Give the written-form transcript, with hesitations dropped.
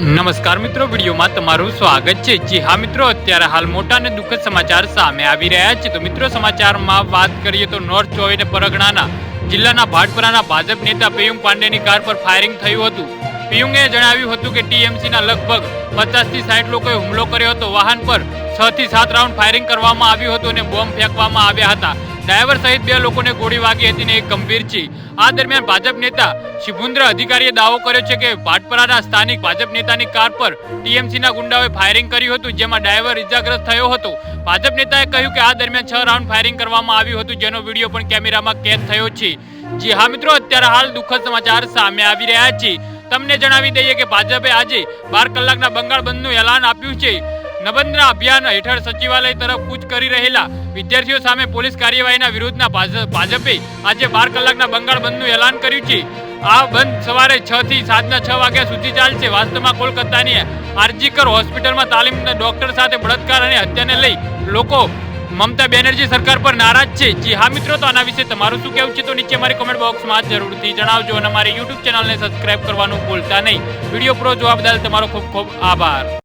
નમસ્કાર મિત્રો, વિડીયોમાં તમારું સ્વાગત છે। જી હા મિત્રો, અત્યારે હાલ મોટા અને દુઃખદ સમાચાર સામે આવી રહ્યા છે। તો મિત્રો, સમાચારમાં વાત કરીએ તો નોર્થ 24 પરગણાના જિલ્લાના ભાટપરાના ભાજપ નેતા પિયુંગ પાંડેની કાર પર ફાયરિંગ થયું હતું। પિયુંગે જણાવ્યું હતું કે ટીએમસીના લગભગ 50 થી 60 લોકોએ હુમલો કર્યો હતો। વાહન પર 6 થી 7 રાઉન્ડ ફાયરિંગ કરવામાં આવ્યું હતું અને બોમ્બ ફેંકવામાં આવ્યા હતા। ડ્રાઈવર સહિત 2 લોકોને ગોળી વાગી હતી અને એક ગંભીર છે। આ દરમિયાન ભાજપ નેતા શિભુન્દ્ર અધિકારીએ દાવો કર્યો છે કે ભાટપરાના સ્થાનિક ભાજપ નેતાની કાર પર ટીએમસીના ગુંડાઓએ ફાયરિંગ કર્યું હતું, જેમાં ડ્રાઈવર ઇજાગ્રસ્ત થયો હતો। ભાજપ નેતાએ કહ્યું કે આ દરમિયાન 6 રાઉન્ડ ફાયરિંગ કરવામાં આવ્યું હતું, જેનો વિડીયો પણ કેમેરામાં કેદ થયો છે। જી હા મિત્રો, અત્યારે હાલ દુઃખદ સમાચાર સામે આવી રહ્યા છે। તમને જણાવી દઈએ કે ભાજપે આજે 12 કલાકના બંગાળ બંધનું એલાન આપ્યું છે। નબંધના અભિયાન હેઠળ સચિવાલય તરફ કૂચ કરી રહેલા વિદ્યાર્થીઓ સામે પોલીસ કાર્યવાહીના વિરોધના ભાજપે આજે 12 કલાકના બંગાળ બંધનું એલાન કર્યું છે। આ બંધ સવારે 6 થી સાંજના 6 વાગ્યા સુધી ચાલશે। વાસ્તવમાં કોલકાતાની આરજીકર હોસ્પિટલમાં તાલીમના ડોક્ટર સાથે બળાત્કાર અને હત્યાને લઈ લોકો મમતા બેનર્જી સરકાર પર નારાજ છે। જી હા મિત્રો, તો આના વિશે તમારું શું કહેવું છે તો નીચે મારી કોમેન્ટ બોક્સમાં જરૂરથી જણાવજો અને મારી યુટ્યુબ ચેનલને સબસ્ક્રાઇબ કરવાનું ભૂલતા નહીં। વિડીયો પૂરો જોવા બદલ તમારો ખૂબ ખૂબ આભાર।